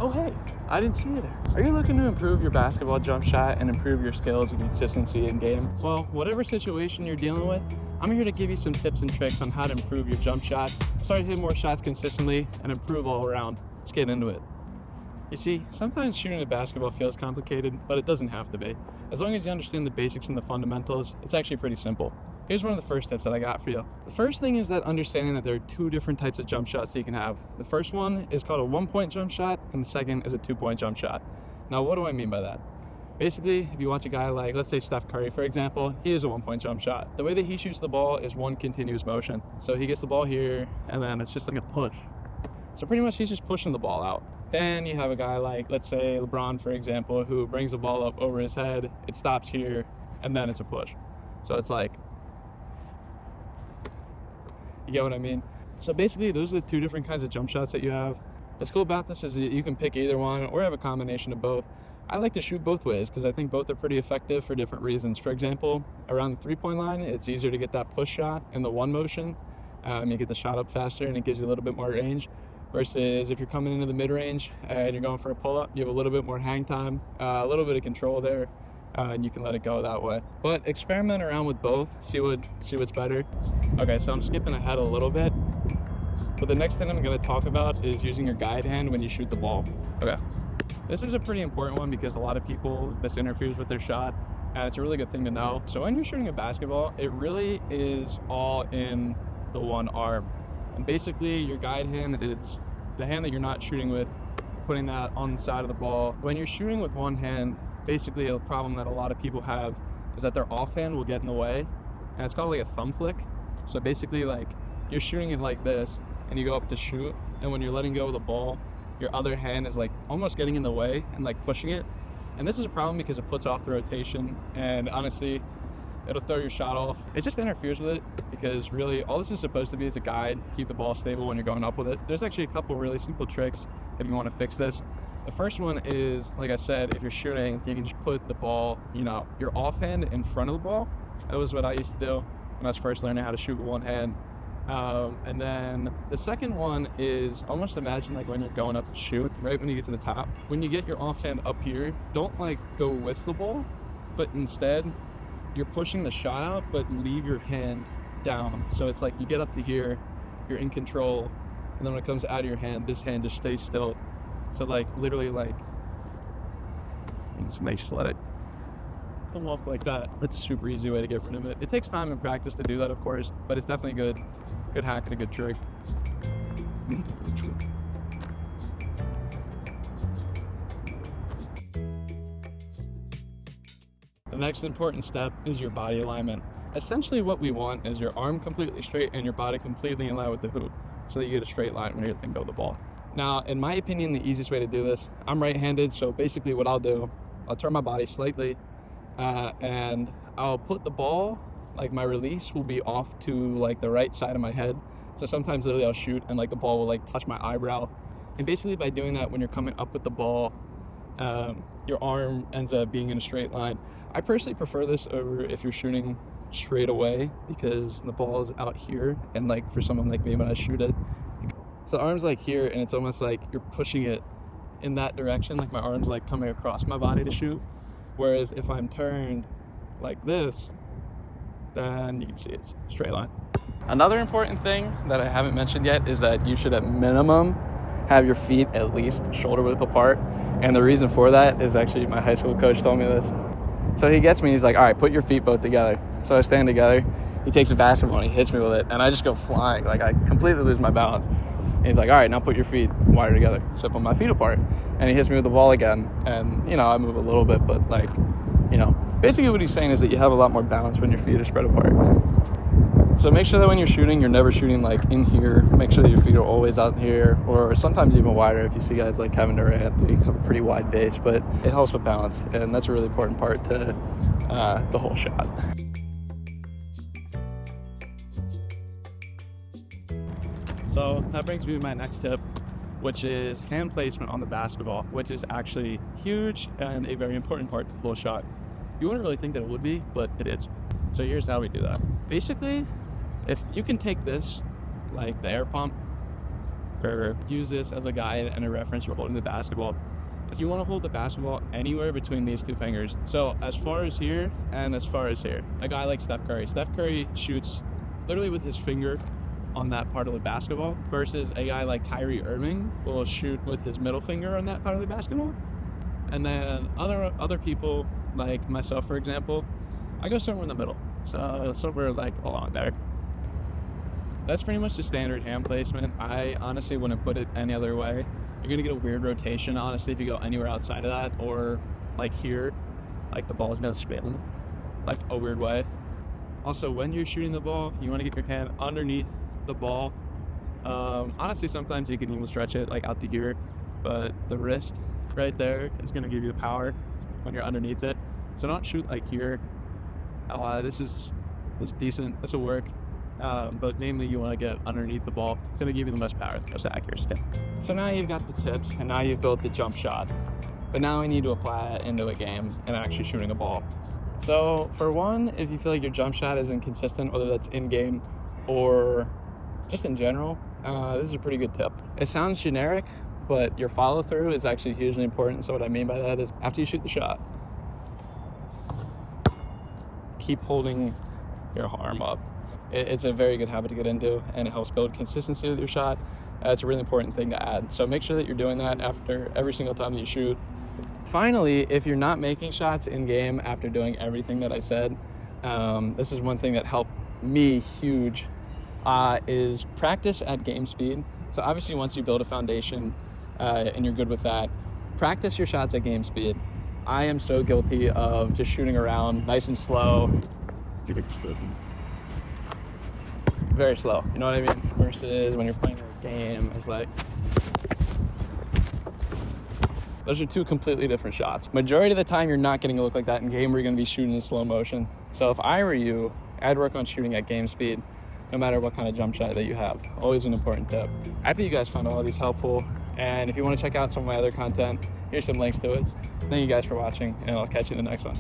Oh hey, I didn't see you there. Are you looking to improve your basketball jump shot and improve your skills and consistency in game? Well, whatever situation you're dealing with, I'm here to give you some tips and tricks on how to improve your jump shot, start hitting more shots consistently, and improve all around. Let's get into it. You see, sometimes shooting a basketball feels complicated, but it doesn't have to be. As long as you understand the basics and the fundamentals, it's actually pretty simple. Here's one of the first tips that I got for you. The first thing is that understanding that there are two different types of jump shots that you can have. The first one is called a 1-point jump shot, and the second is a 2-point jump shot. Now, what do I mean by that? Basically, if you watch a guy like, let's say Steph Curry, for example, he is a 1-point jump shot. The way that he shoots the ball is one continuous motion. So he gets the ball here, and then it's just like a push. So pretty much he's just pushing the ball out. Then you have a guy like, let's say LeBron, for example, who brings the ball up over his head, it stops here, and then it's a push. So it's like, you get what I mean? So basically, those are the two different kinds of jump shots that you have. What's cool about this is that you can pick either one or have a combination of both. I like to shoot both ways because I think both are pretty effective for different reasons. For example, around the 3-point line, it's easier to get that push shot in the one motion. You get the shot up faster and it gives you a little bit more range. Versus if you're coming into the mid-range and you're going for a pull-up, you have a little bit more hang time, a little bit of control there, and you can let it go that way. But experiment around with both, see what's better. Okay, so I'm skipping ahead a little bit, but the next thing I'm going to talk about is using your guide hand when you shoot the ball. Okay, this is a pretty important one because a lot of people, this interferes with their shot, and it's a really good thing to know. So when you're shooting a basketball, it really is all in the one arm. And basically, your guide hand is the hand that you're not shooting with, putting that on the side of the ball. When you're shooting with one hand, basically a problem that a lot of people have is that their offhand will get in the way, and it's called like a thumb flick. So basically, like, you're shooting it like this, and you go up to shoot, and when you're letting go of the ball, your other hand is like almost getting in the way and like pushing it. And this is a problem because it puts off the rotation, and honestly, it'll throw your shot off. It just interferes with it because really all this is supposed to be is a guide to keep the ball stable when you're going up with it. There's actually a couple really simple tricks if you want to fix this. The first one is, like I said, if you're shooting, you can just put the ball, your offhand in front of the ball. That was what I used to do when I was first learning how to shoot with one hand. And then the second one is almost imagine like when you're going up to shoot, right when you get to the top. When you get your offhand up here, don't like go with the ball, but instead you're pushing the shot out, but leave your hand down. So it's like you get up to here, you're in control, and then when it comes out of your hand, this hand just stays still. So like literally like, just let it come up like that. That's a super easy way to get rid of it. It takes time and practice to do that, of course, but it's definitely good hack and a good trick. The next important step is your body alignment. Essentially what we want is your arm completely straight and your body completely in line with the hoop so that you get a straight line when you're letting go of the ball. Now, in my opinion, the easiest way to do this, I'm right-handed, so basically what I'll do, I'll turn my body slightly and I'll put the ball, like my release will be off to like the right side of my head. So sometimes literally I'll shoot and like the ball will like touch my eyebrow. And basically by doing that, when you're coming up with the ball, your arm ends up being in a straight line. I personally prefer this over if you're shooting straight away because the ball is out here, and like for someone like me when I shoot it, so the arm's like here and it's almost like you're pushing it in that direction, like my arm's like coming across my body to shoot. Whereas if I'm turned like this, then you can see it's a straight line. Another important thing that I haven't mentioned yet is that you should at minimum have your feet at least shoulder width apart. And the reason for that is actually my high school coach told me this. So he gets me, he's like, all right, put your feet both together. So I stand together, he takes a basketball and he hits me with it, and I just go flying, like I completely lose my balance. And he's like, all right, now put your feet wider together. So I put my feet apart, and he hits me with the ball again, and I move a little bit, but like, basically what he's saying is that you have a lot more balance when your feet are spread apart. So make sure that when you're shooting, you're never shooting like in here. Make sure that your feet are always out here, or sometimes even wider. If you see guys like Kevin Durant, they have a pretty wide base, but it helps with balance, and that's a really important part to the whole shot. So that brings me to my next tip, which is hand placement on the basketball, which is actually huge and a very important part of the whole shot. You wouldn't really think that it would be, but it is. So here's how we do that. Basically, if you can take this, like the air pump, or use this as a guide and a reference for holding the basketball. You want to hold the basketball anywhere between these two fingers. So as far as here and as far as here. A guy like Steph Curry shoots literally with his finger on that part of the basketball, versus a guy like Kyrie Irving will shoot with his middle finger on that part of the basketball. And then other people like myself, for example, I go somewhere in the middle. So somewhere like along there. That's pretty much the standard hand placement. I honestly wouldn't put it any other way. You're gonna get a weird rotation, honestly, if you go anywhere outside of that, or like here, like the ball's gonna spin like a weird way. Also, when you're shooting the ball, you wanna get your hand underneath the ball. Honestly, sometimes you can even stretch it like out to here, but the wrist right there is gonna give you the power when you're underneath it. So don't shoot like here. This is decent, this will work. But mainly you want to get underneath the ball. It's going to give you the most power, the most accuracy. So now you've got the tips, and now you've built the jump shot. But now we need to apply it into a game and actually shooting a ball. So for one, if you feel like your jump shot isn't consistent, whether that's in-game or just in general, this is a pretty good tip. It sounds generic, but your follow-through is actually hugely important. So what I mean by that is after you shoot the shot, keep holding your arm up. It's a very good habit to get into, and it helps build consistency with your shot. It's a really important thing to add. So make sure that you're doing that after every single time that you shoot. Finally, if you're not making shots in game after doing everything that I said, this is one thing that helped me huge, is practice at game speed. So obviously once you build a foundation and you're good with that, practice your shots at game speed. I am so guilty of just shooting around nice and slow. Very slow, you know what I mean? Versus when you're playing a game, it's like, those are two completely different shots. Majority of the time, you're not getting a look like that in game where you're gonna be shooting in slow motion. So if I were you, I'd work on shooting at game speed, no matter what kind of jump shot that you have. Always an important tip. I think you guys found all of these helpful, and if you wanna check out some of my other content, here's some links to it. Thank you guys for watching, and I'll catch you in the next one.